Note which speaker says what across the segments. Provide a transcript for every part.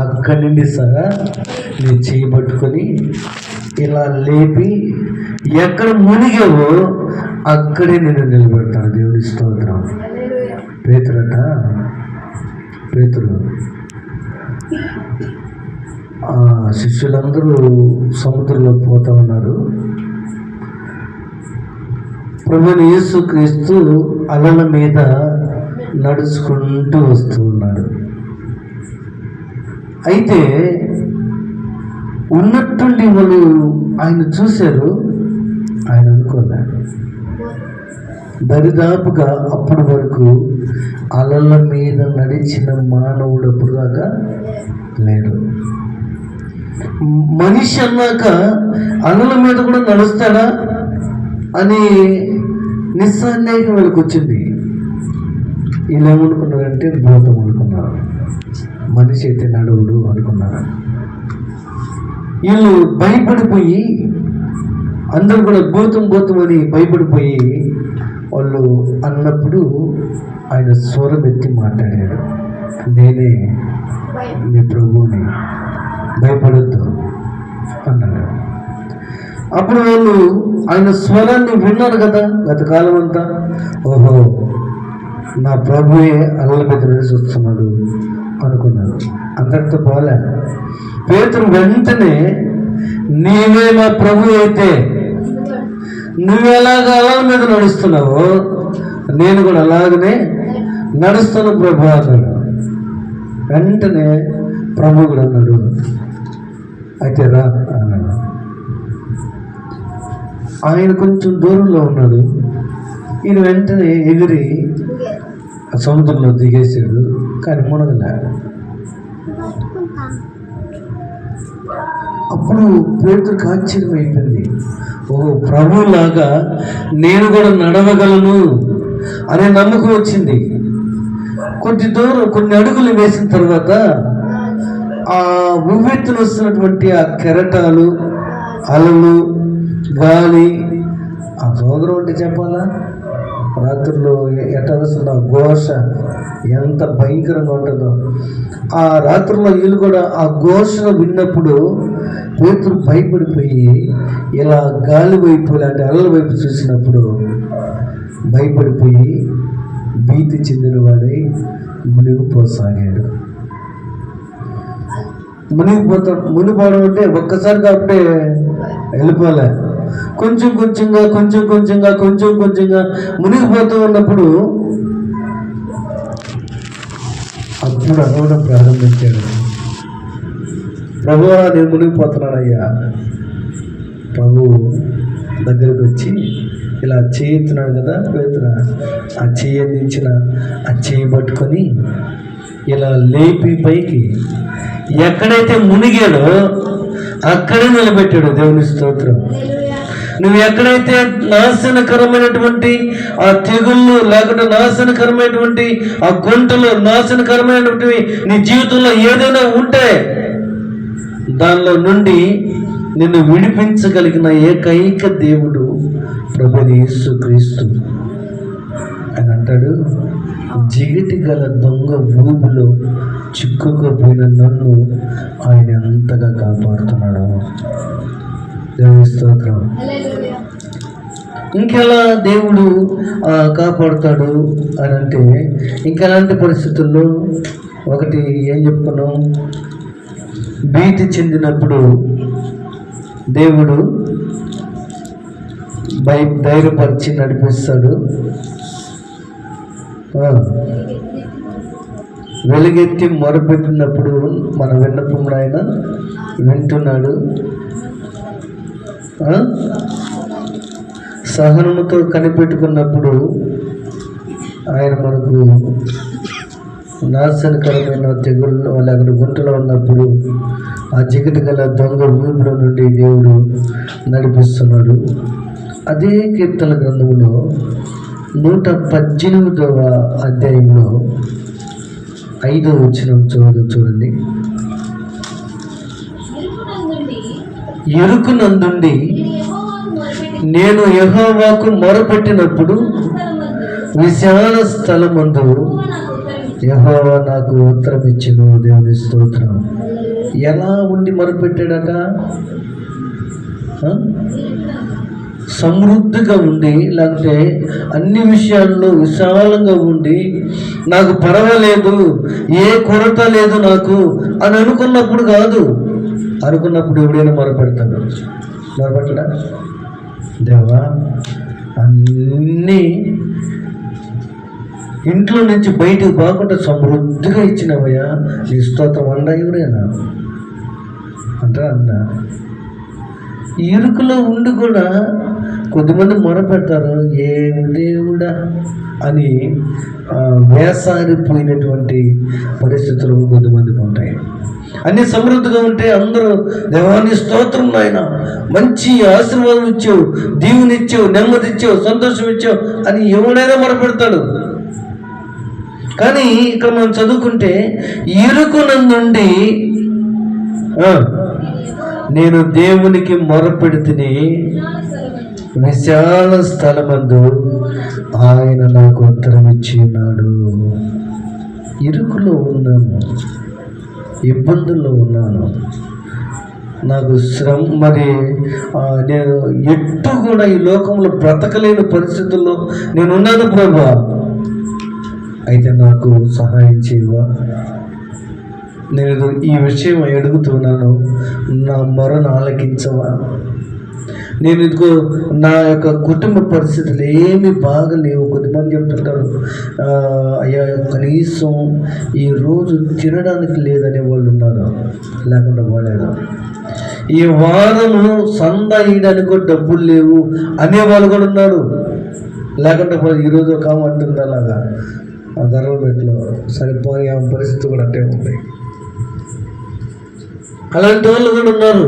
Speaker 1: అక్కడి నుండి సగా నేను చేయబట్టుకొని ఇలా లేపి ఎక్కడ మునిగావో అక్కడే నేను నిలబెడతాను. దేవుని స్తోత్రం. పేతురు శిష్యులందరూ సముద్రంలో పోతా ఉన్నారు. ప్రభువైన యేసుక్రీస్తు అలల మీద నడుచుకుంటూ వస్తూ ఉన్నాడు. అయితే ఉన్నట్టుండి వాళ్ళు ఆయన చూశారు. ఆయన అనుకోలేదు. దరిదాపుగా అప్పటి వరకు అలల మీద నడిచిన మానవుడు అప్పుడు దాకా లేరు. మనిషి అన్నాక అలల మీద కూడా నడుస్తాడా అని నిస్సందేహం వీళ్ళకి వచ్చింది. వీళ్ళు ఏమనుకున్నారంటే భూతం అనుకున్నారు, మనిషి అయితే నడువుడు అనుకున్నారు. వీళ్ళు భయపడిపోయి అందరూ కూడా భూతం అని భయపడిపోయి వాళ్ళు అన్నప్పుడు ఆయన స్వరం ఎత్తి మాట్లాడాడు, నేనే మీ ప్రభువుని, భయపడొద్దు అన్నాడు. అప్పుడు వాళ్ళు ఆయన స్వరాన్ని విన్నారు కదా గత కాలం అంతా. ఓహో, నా ప్రభువే అలల మీద నడిచి వస్తున్నాడు అనుకున్నారు. అందరితో పోలే. పేతురు వెంటనే, నీవే మా ప్రభు అయితే నువ్వెలాగ అలల మీద నడుస్తున్నావో నేను కూడా అలాగనే నడుస్తాను ప్రభు అన్నాడు. వెంటనే ప్రభు కూడా అన్నాడు, అయితే రా అన్నాడు. ఆయన కొంచెం దూరంలో ఉన్నాడు. ఈయన వెంటనే ఎగిరి సముద్రంలో దిగేసాడు, కానీ మునగలే. అప్పుడు పేతురుకి ఆశ్చర్యం అయిపోయింది. ఓ ప్రభులాగా నేను కూడా నడవగలను అనే నమ్మకం వచ్చింది. కొద్ది దూరం కొన్ని అడుగులు వేసిన తర్వాత ఆ ఉవ్వెత్తున వస్తున్నటువంటి ఆ కెరటాలు, అలలు, గాలి, ఆ సోదరం అంటే చెప్పాలా, రాత్రుల్లో ఎట్లా వస్తున్న ఘోష ఎంత భయంకరంగా ఉంటుందో. ఆ రాత్రుల్లో వీళ్ళు కూడా ఆ ఘోషను విన్నప్పుడు పేతురు భయపడిపోయి ఇలా గాలి వైపు లాంటి అలల వైపు చూసినప్పుడు భయపడిపోయి భీతి చెందిన వాడై మునిగిపోసాగాడు. మునిగిపోవడం అంటే ఒక్కసారిగా అప్పుడే వెళ్ళిపోలే. కొంచెం కొంచెంగా మునిగిపోతూ ఉన్నప్పుడు అప్పుడు అనవడం ప్రారంభించాడు, ప్రభువా నేను మునిగిపోతున్నానయ్యా. ప్రభు దగ్గరికి వచ్చి ఇలా చేస్తున్నాడు కదా పేతురు, ఆ చెయ్యి అందించిన ఆ చెయ్యి పట్టుకొని ఇలా లేపి పైకి ఎక్కడైతే మునిగాడో అక్కడే నిలబెట్టాడు. దేవుని స్తోత్రం. నువ్వు ఎక్కడైతే నాశనకరమైనటువంటి ఆ తెగుళ్ళు, లేకుంటే నాశనకరమైనటువంటి ఆ గుంటలు, నాశనకరమైనటువంటి నీ జీవితంలో ఏదైనా ఉంటే దానిలో నుండి నిన్ను విడిపించగలిగిన ఏకైక దేవుడు ప్రభువైన యేసుక్రీస్తు అని అంటాడు. జిగిటి గల దొంగ ఊబిలో చిక్కుకుపోయిన నన్ను ఆయన ఎంతగా కాపాడుతున్నాడు. దేవుని స్తోత్రం. ఇంకెలా దేవుడు కాపాడుతాడు అని అంటే, ఇంకెలాంటి పరిస్థితుల్లో ఒకటి ఏం చెప్పుకున్నాం, భీతి చెందినప్పుడు దేవుడు ధైర్యపరిచి నడిపిస్తాడు. వెలుగెత్తి మొరపెట్టినప్పుడు మన విన్నపం ఆయన వింటున్నాడు. సహనముతో కనిపెట్టుకున్నప్పుడు ఆయన మనకు నాశనకరమైన తెగుళ్ళు లేకపోతే గుంటలో ఉన్నప్పుడు ఆ జిగటి గల దొంగ ఊపిలో నుండి దేవుడు నడిపిస్తున్నాడు. అదే కీర్తన గ్రంథంలో 118వ అధ్యాయంలో 5వ వచనం చూడండి. ఎరుకునందుండి నేను యెహోవాకు మొరపెట్టినప్పుడు విశాల స్థలమందు యెహోవా నాకు ఉత్తరం ఇచ్చెను. దేవుని స్తోత్రం. ఎలా ఉండి మొరపెట్టాడట? సమృద్ధిగా ఉండి, లేకపోతే అన్ని విషయాల్లో విశాలంగా ఉండి, నాకు పర్వాలేదు, ఏ కొరత లేదు నాకు అని అనుకున్నప్పుడు కాదు. అనుకున్నప్పుడు ఎవడైనా మొరపెడతాడు. మొరపెట్టడా? దేవా, అన్నీ ఇంట్లో నుంచి బయటకు పోకుండా సమృద్ధిగా ఇచ్చినవయ్యా, నీ స్తోత్రం అన్నా ఎవరైనా అంటారా? అన్నా. ఇరుకులో ఉండి కూడా కొద్దిమంది మొరపెడతారు, ఏమి దేవుడా అని వేసారిపోయినటువంటి పరిస్థితులు కొద్దిమందికి ఉంటాయి. అన్ని సమృద్ధిగా ఉంటే అందరూ దేవాన్ని స్తోత్రం నాయన, మంచి ఆశీర్వాదం ఇచ్చావు, దీవుని ఇచ్చావు, నెమ్మది ఇచ్చావు, సంతోషం ఇచ్చావు అని ఎవడైనా మొరపెడతాడు. కానీ ఇక్కడ మనం చదువుకుంటే ఇరుకునందుండి నేను దేవునికి మొరపెడితిని, విశాల స్థలమందు ఆయన నాకు ఉత్తరం ఇచ్చి ఉన్నాడు. ఇరుకులో ఉన్నాను, ఇబ్బందుల్లో ఉన్నాను, నాకు మరి నేను ఎట్టు కూడా ఈ లోకంలో బ్రతకలేని పరిస్థితుల్లో నేనున్నాను ప్రభువా, అయితే నాకు సహాయం చేయవా? నేను ఈ విషయం అడుగుతున్నాను, నా మొరను ఆలకించవా? నేను ఇదిగో నా యొక్క కుటుంబ పరిస్థితులు ఏమి బాగలేవు. కొద్దిమంది చెప్తుంటారు, అయ్యా కనీసం ఈరోజు తినడానికి లేదనే వాళ్ళు ఉన్నారు, లేకుండా పోలేదు. ఈ వారము సందా వేయడానికి కూడా డబ్బులు లేవు అనేవాళ్ళు కూడా ఉన్నారు, లేకుండా ఈరోజు ఒక అంటుంది అలాగా ధర్మపెట్లో సరిపోని పరిస్థితి కూడా అట్టే ఉంది. అలాంటి వాళ్ళు కూడా ఉన్నారు.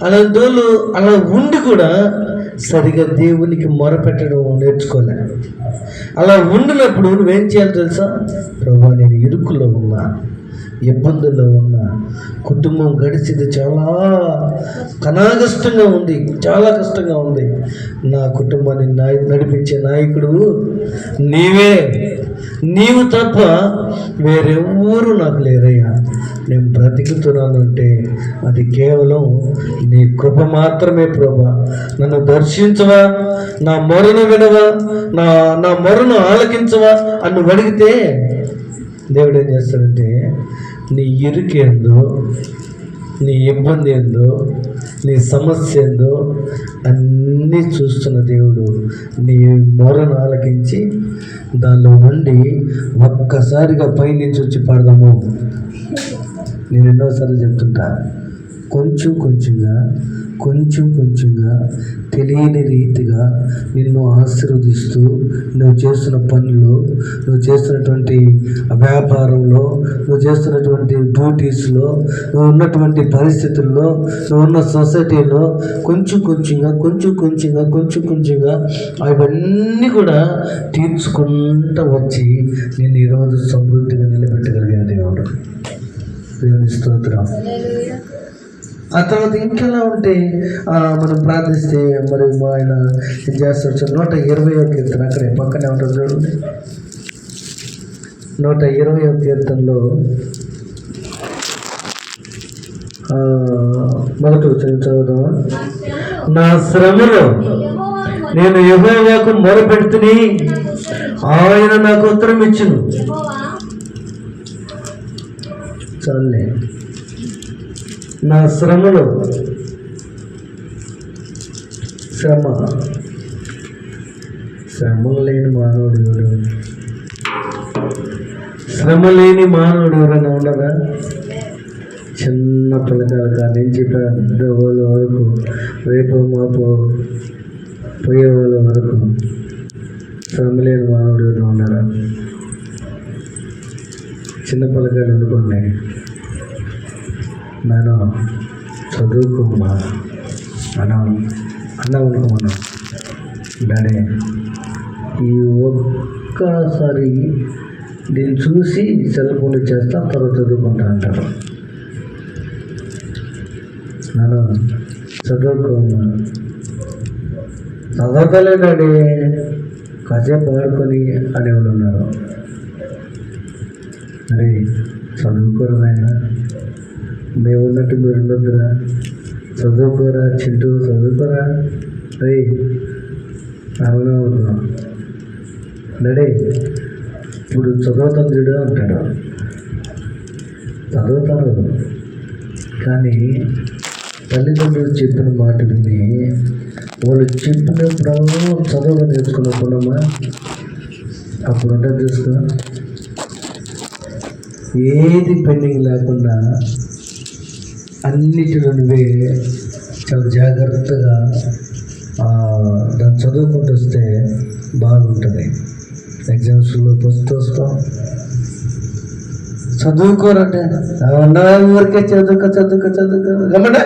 Speaker 1: అలాంటి వాళ్ళు అలా ఉండి కూడా సరిగా దేవునికి మొరపెట్టడం నేర్చుకోలే. అలా ఉండినప్పుడు నువ్వేం చేయాలి తెలుసా? ప్రభువా, నేను ఇరుకులో ఉన్నా, ఇబ్బందుల్లో ఉన్నా, కుటుంబం గడిచింది చాలా కష్టంగా ఉంది, చాలా కష్టంగా ఉంది. నా కుటుంబాన్ని నడిపించే నాయకుడు నీవే, నీవు తప్ప వేరెవ్వరూ నాకు లేరయ్యా. నేను బ్రతికుతున్నానంటే అది కేవలం నీ కృప మాత్రమే ప్రభా. నన్ను దర్శించవా, నా మొరను వినవా, నా మొరను ఆలకించవా అని నువ్వు అడిగితే దేవుడు ఏం చేస్తాడంటే నీ ఇరుకేందో, నీ ఇబ్బంది ఏందో, నీ సమస్య ఏందో అన్నీ చూస్తున్న దేవుడు నీ మొరను ఆలకించి దానిలో నుండి ఒక్కసారిగా పైనుంచి వచ్చి పడదాము. నేను ఎన్నోసార్లు చెప్తుంటా, కొంచెం కొంచెంగా తెలియని రీతిగా నిన్ను ఆశీర్వదిస్తూ నువ్వు చేస్తున్న పనులు, నువ్వు చేస్తున్నటువంటి వ్యాపారంలో, నువ్వు చేస్తున్నటువంటి డ్యూటీస్లో, నువ్వు ఉన్నటువంటి పరిస్థితుల్లో, నువ్వు ఉన్న సొసైటీలో కొంచెంగా అవన్నీ కూడా తీర్చుకుంటూ వచ్చి నేను ఈరోజు సమృద్ధిగా నిలబెట్టగలిగాను దేవుడు. దేవుని స్తోత్రం. ఆ తర్వాత ఇంకెలా ఉంటే మనం ప్రార్థిస్తే మరి ఆయన ఏం చేస్తాడు? 120వ కీర్తన అక్కడే పక్కనే ఉంటుంది చూడండి. 120వ కీర్తనలో మొదటి చదువుదామా? నా శ్రమలో నేను యెహోవాకు మొరపెడుతుని, ఆయన నాకు ఉత్తరం ఇచ్చును. చాలే. నా శ్రమలో, శ్రమ లేని మానవుడు ఎవరు? శ్రమ లేని మానవుడు ఎవరైనా ఉండగా? చిన్న పిల్లకాయల కానీ నుంచి పెద్ద వాళ్ళ వరకు, రేపు మాపు పోయే వాళ్ళ వరకు శ్రమ లేని మానవుడు ఎవరైనా ఉన్నారా? చిన్న పిల్లకాయలు అనుకోండి, నేను చదువుకోమా అన్నాం అనుకోమన్నా, డాడీ ఈ ఒక్కసారి దీన్ని చూసి సెల్ ఫోన్ చేస్తా, తర్వాత చదువుకుంటా అంటారు. నేను చదువుకోమా, చదవకలే డాడీ కాసేపు ఆడుకొని అనేవాళ్ళు ఉన్నారు. అరే చదువుకోరా నాయన, మేము ఉన్నట్టు మీరు ఉండొద్దురా, చదువుకోరా చింటూ, చదువుకోరా రే అవునవును డాడీ ఇప్పుడు చదువుతాను చూడు అంటాడు. చదువుతారు, కానీ తల్లిదండ్రులు చెప్పిన మాట విని వాళ్ళు చెప్పినప్పుడు చదువు నేర్చుకున్నప్పుడమ్మా అప్పుడు ఉంటుంది చూసుకో, ఏది పెండింగ్ లేకుండా అన్నిటిలో నువ్వే చాలా జాగ్రత్తగా దాన్ని చదువుకుంటూ వస్తే బాగుంటుంది. ఎగ్జామ్స్లో ఫస్ట్ వస్తాం, చదువుకోరంటే ఊరికే చదువుకో గమన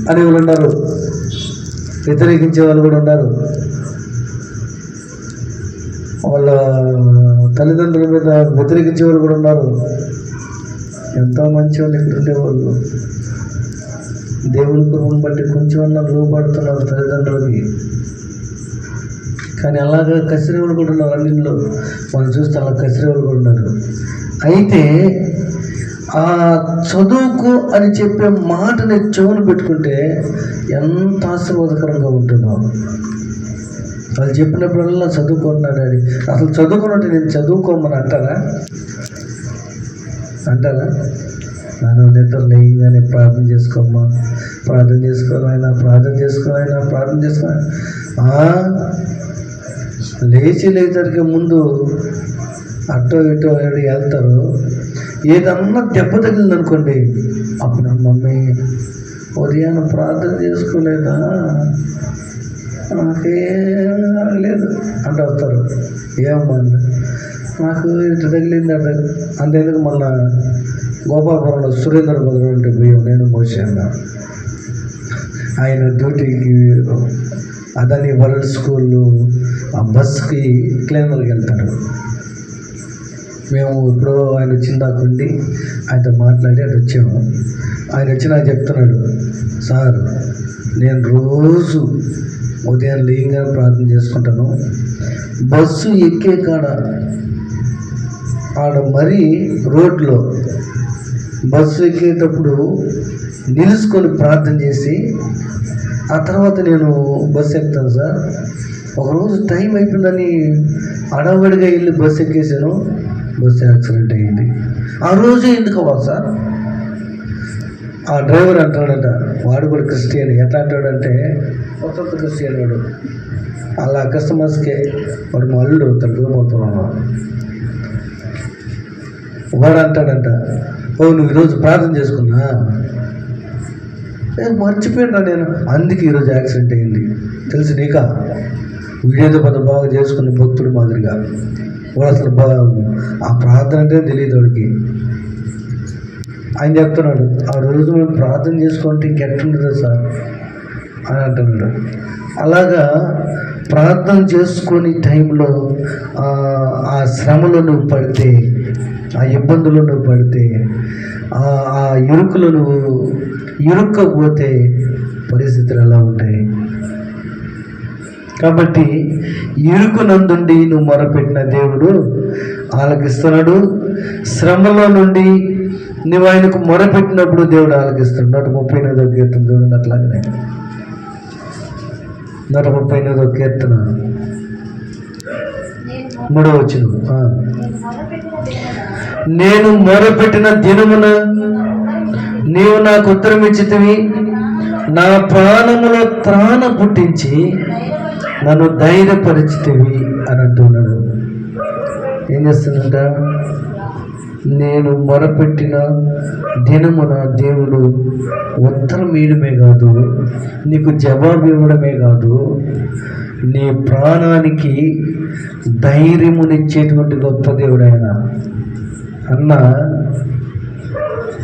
Speaker 1: అని వాళ్ళు ఉన్నారు, వ్యతిరేకించే వాళ్ళు కూడా ఉన్నారు. వాళ్ళ తల్లిదండ్రుల మీద వ్యతిరేకించే వాళ్ళు కూడా ఉన్నారు. ఎంతో మంచి వాళ్ళు ఇక్కడ ఉండేవాళ్ళు, దేవుని కృపను బట్టి కొంచెమన్నా లోపడుతున్నారు తల్లిదండ్రులకి. కానీ అలాగా కసిరేవాళ్ళు కూడా ఉన్నారు, అన్నింటిలో మనం చూస్తే అలా కసిరేవాళ్ళు కూడా ఉన్నారు. అయితే ఆ చదువుకు అని చెప్పే మాటని చెవును పెట్టుకుంటే ఎంత ఆశీర్వాదకరంగా ఉంటుందో. వాళ్ళు చెప్పినప్పుడల్లా చదువుకుంటున్నాడు డాడీ, అసలు చదువుకున్నట్టు నేను చదువుకోమని అంటారా? మనం నిద్ర లేయంగానే ప్రార్థన చేసుకోమ్మా, ప్రార్థన చేసుకోవాలైనా లేచేసరికి ముందు అటో ఇటో వెళ్తారు. ఏదన్నా దెబ్బ తగిలిందనుకోండి, అప్పుడు మమ్మీ ఉదయాన్నే ప్రార్థన చేసుకోలేదా, నాకేం లేదు అంటే వస్తారు. ఏమమ్మా నాకు ఇటు తగిలింది అంతేందుకు మొన్న గోపాలపురంలో సురేంద్ర భద్రం అంటే పోయాం, నేను మోసాను. ఆయన డ్యూటీకి అదని వరల్డ్ స్కూల్ ఆ బస్కి క్లీనర్కి వెళ్తాడు. మేము ఇప్పుడు ఆయన వచ్చిందాకుండి ఆయనతో మాట్లాడి అటు వచ్చాము. ఆయన వచ్చి నాకు చెప్తున్నాడు, సార్ నేను రోజు ఉదయం లేయంగానే ప్రార్థన చేసుకుంటాను, బస్సు ఎక్కే ఆడ మరీ రోడ్లో బస్సు ఎక్కేటప్పుడు నిలుచుకొని ప్రార్థన చేసి ఆ తర్వాత నేను బస్సు ఎక్కుతాను సార్. ఒకరోజు టైం అయిపోయిందని అడవడిగా వెళ్ళి బస్సు ఎక్కేసాను, బస్సు యాక్సిడెంట్ అయ్యింది. ఆ రోజు ఎందుకు అవ్వాలి సార్? ఆ డ్రైవర్ అంటాడట, వాడు కూడా క్రిస్టియన్. ఎట్లా అంటాడంటే కొత్త క్రిస్టియన్ వాడు, అలా కస్టమర్స్కే వాడు మా అల్లుడు తగ్గిపోతున్నాను. వాడు అంటాడంట, ఓ నువ్వు ఈరోజు ప్రార్థన చేసుకున్నా? మర్చిపోయినా నేను, అందుకే ఈరోజు యాక్సిడెంట్ అయింది తెలుసు నీకా? వీడేదో పెద్ద బాగా చేసుకున్న భక్తుడు మాదిరిగా, వాడు అసలు ఆ ప్రార్థన అంటే తెలియదు వాడికి. ఆయన చెప్తున్నాడు, ఆ రోజు మేము ప్రార్థన చేసుకుంటే ఇంకెట్టుండదు సార్ అని అంటున్నాడు. అలాగా ప్రార్థన చేసుకొని టైంలో ఆ శ్రమలో నువ్వు పడితే, ఆ ఇబ్బందులు నువ్వు పడితే, ఆ ఇరుకులు నువ్వు ఇరుక్కపోతే పరిస్థితులు ఎలా ఉంటాయి? కాబట్టి ఇరుకునందుండి నువ్వు మొరపెట్టిన దేవుడు ఆలకిస్తున్నాడు. శ్రమలో నుండి నువ్వు ఆయనకు మొరపెట్టినప్పుడు దేవుడు ఆలకిస్తున్నాడు. 138వ కీర్తన చూడండి. అట్లాగనే 138వ కీర్తన 3వ వచనం, నేను మొరపెట్టిన దినమున నీవు నాకు ఉత్తరం ఇచ్చితివి, నా ప్రాణములో త్రాణ పుట్టించి నన్ను ధైర్యపరిచితివి అని అంటున్నాడు. ఏం చేస్తున్నట? నేను మొరపెట్టిన దినమున దేవుడు ఉత్తరం ఇవ్వడమే కాదు, నీకు జవాబు ఇవ్వడమే కాదు, నీ ప్రాణానికి ధైర్యమునిచ్చేటువంటి గొప్ప దేవుడు ఆయన. అన్న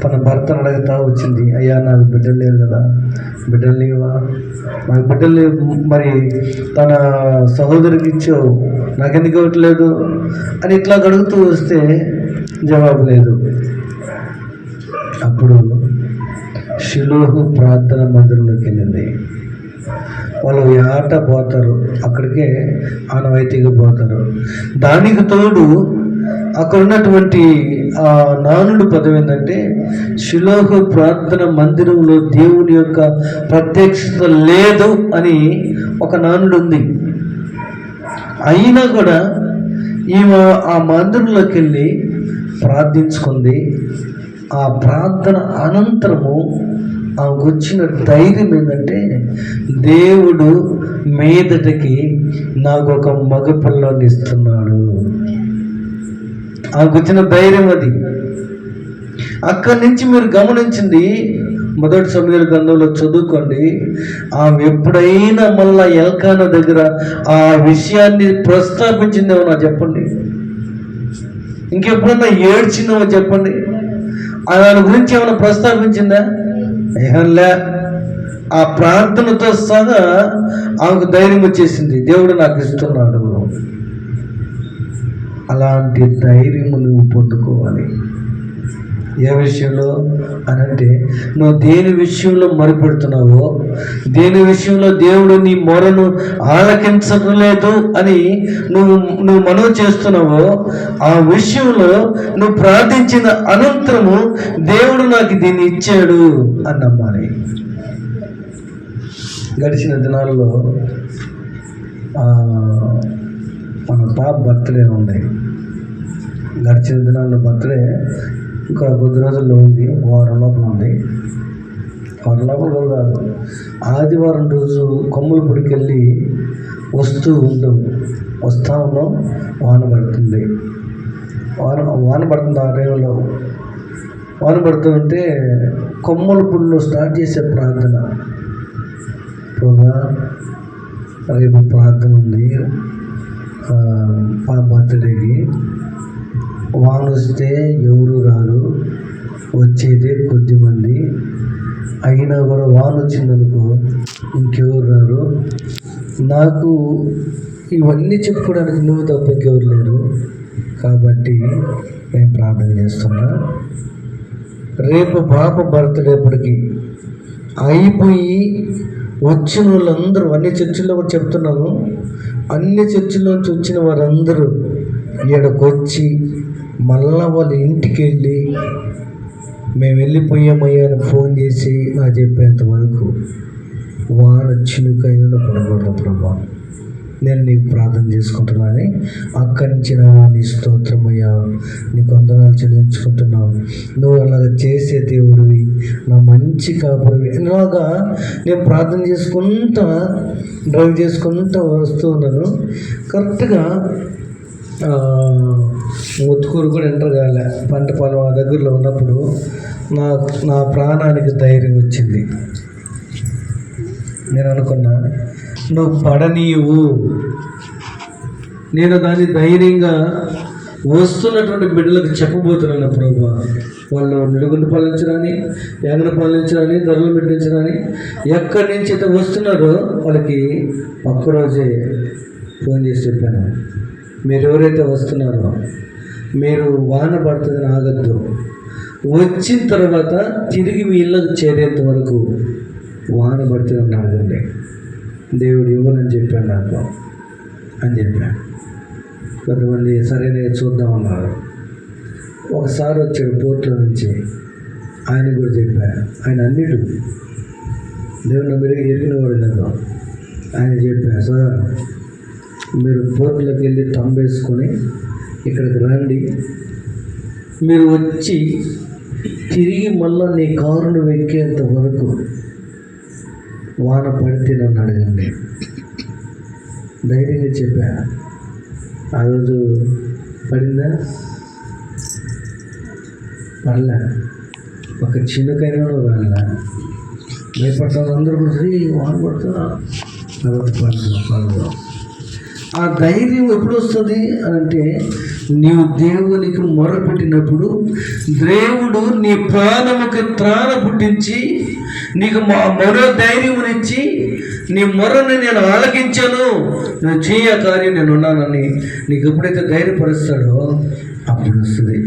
Speaker 1: తన భర్తను అడుగుతా వచ్చింది, అయ్యా నాకు బిడ్డలు లేరు కదా, బిడ్డలు లేవా, నాకు బిడ్డలు లేవు, మరి తన సహోదరికి ఇచ్చావు, నాకెందుకు ఇవ్వట్లేదు అని ఇట్లా అడుగుతూ వస్తే జవాబు లేదు. అప్పుడు షిలోహు ప్రార్థన మందిరంలోకి వెళ్ళింది. వాళ్ళు ఏట పోతారు, అక్కడికే ఆనవాయితీగా పోతారు. దానికి తోడు అక్కడ ఉన్నటువంటి ఆ నానుడి పదం ఏంటంటే, షిలోహు ప్రార్థన మందిరంలో దేవుని యొక్క ప్రత్యక్షత లేదు అని ఒక నానుడు ఉంది. అయినా కూడా ఈమె ఆ మందిరంలోకి వెళ్ళి ప్రార్థించుకుంది. ఆ ప్రార్థన అనంతరము ఆమెకు వచ్చిన ధైర్యం ఏంటంటే, దేవుడు మీదటికి నాకు ఒక మగ పిల్లాన్ని ఇస్తున్నాడు. ఆమెకు వచ్చిన ధైర్యం అది. అక్కడి నుంచి మీరు గమనించింది, మొదటి సమయాల గ్రంథంలో చదువుకోండి. ఆమె ఎప్పుడైనా మళ్ళా ఎల్కానా దగ్గర ఆ విషయాన్ని ప్రస్తాపించిందేమో నాకు చెప్పండి. ఇంకెప్పుడన్నా ఏడ్చిందేమో చెప్పండి. దాని గురించి ఏమైనా ప్రస్తావించిందా? ఏమలే. ఆ ప్రార్థనతో సహా ఆమెకు ధైర్యం వచ్చేసింది, దేవుడు నాకు ఇస్తున్నాడు. అలాంటి ధైర్యం నువ్వు పొందుకోవాలి. ఏ విషయంలో అనంటే, నువ్వు దేని విషయంలో మొరపెడుతున్నావో, దేని విషయంలో దేవుడు నీ మొరను ఆలకించలేదు అని నువ్వు మనవి చేస్తున్నావో, ఆ విషయంలో నువ్వు ప్రార్థించిన అనంతరము దేవుడు నాకు దీన్ని ఇచ్చాడు అని నమ్మాలి. గడిచిన దినాల్లో మన పాప బర్త్డే ఉంది. గడిచిన దినాల్లో బర్త్డే ఇంకా కొద్ది రోజుల్లో ఉంది, వారం లోపల ఉంది. వారం లోపల కాదు, ఆదివారం రోజు కొమ్మలపూడికి వెళ్ళి వస్తూ ఉన్నాం. వాన పడుతుంది. ఆ టైంలో వాన పడుతూ ఉంటే కొమ్మలపూడిలో స్టార్ట్ చేసే ప్రార్థన, ప్రభా రేపు ప్రార్థన ఉంది బర్త్డేకి, వాన వస్తే ఎవరు రారు, వచ్చేదే కొద్దిమంది, అయినా కూడా వాన వచ్చిందనుకో ఇంకెవరు రారు, నాకు ఇవన్నీ చెప్పుకోవడానికి నువ్వు తప్ప ఇంకెవరు లేరు, కాబట్టి నేను ప్రార్థన చేస్తున్నా. రేపు పాప బర్త్డేపటికి అయిపోయి వచ్చిన వాళ్ళందరూ, అన్ని చర్చిల్లో కూడా చెప్తున్నాను, అన్ని చర్చిల్లో నుంచి వచ్చిన వారందరూ ఇక్కడికి వచ్చి మళ్ళా వాళ్ళ ఇంటికి వెళ్ళి మేము వెళ్ళిపోయామయ్యా అని ఫోన్ చేసి నాకు చెప్పేంత వరకు వాన చినుకైనా పడకూడదు ప్రభా, నేను నీకు ప్రార్థన చేసుకుంటున్నాను. అక్కడి నుంచి నీ స్తోత్రమయ్యా, నీకు వందనాలు చెల్లించుకుంటున్నావు. నువ్వు అలాగ చేసే దేవుడివి, నా మంచి కాపురివి. ఇలాగా నేను ప్రార్థన డ్రైవ్ చేసుకుంటా వస్తూ ఉన్నాను. కరెక్ట్గా ముత్తుకూరు కూడా ఎంటర్ కాలే, పంట పొలం ఆ దగ్గరలో ఉన్నప్పుడు నా ప్రాణానికి ధైర్యం వచ్చింది. నేను అనుకున్నా, నువ్వు పడనీయవు, నేను దాన్ని ధైర్యంగా వస్తున్నటువంటి బిడ్డలకు చెప్పబోతున్నాను ప్రభా. వాళ్ళు నిలుగుండి పాలించరాని, ఎంగన పాలించరాని, ధరలు పెట్టించరాని, ఎక్కడి నుంచి అయితే వస్తున్నారో వాళ్ళకి ఒక్కరోజే ఫోన్ చేసి చెప్పాను, మీరు ఎవరైతే వస్తున్నారో మీరు వాన పడుతుందని ఆగద్దు, వచ్చిన తర్వాత తిరిగి మీ ఇళ్ళకు చేరేంత వరకు వాన పడుతుందని ఆగండి, దేవుడు ఇవ్వనని చెప్పాను నాకు అని చెప్పాను. కొంతమంది సరైన చూద్దామన్నారు. ఒకసారి వచ్చాడు పోర్ట్లో నుంచి, ఆయన కూడా చెప్పాను, ఆయన అన్నిటి దేవుడు మీరు ఎరిగినవాడు కదా. ఆయన చెప్పాను, సార్ మీరు పోర్ట్లోకి వెళ్ళి తంబేసుకొని ఇక్కడికి రండి, మీరు వచ్చి తిరిగి మళ్ళీ నీ కారును ఎక్కేంత వరకు వాన పడితే నన్ను అడగండి, ధైర్యంగా చెప్పా. ఆ రోజు పడిందా? పడలే, ఒక చిన్నకైనా రాలే. భయపడతాను అందరూ కూడా, వాన పడుతున్నా తర్వాత పడదు. ఆ ధైర్యం ఎప్పుడు వస్తుంది అని అంటే, నీవు దేవునికి మొరపెట్టినప్పుడు దేవుడు నీ ప్రాణముకి త్రాణ పుట్టించి నీకు మరో ధైర్యమునిచ్చి, నీ మొరని నేను ఆలకించాను, నువ్వు చేయ కార్యం నేను ఉన్నానని నీకు ఎప్పుడైతే ధైర్యపరుస్తాడో అప్పుడు వస్తుంది.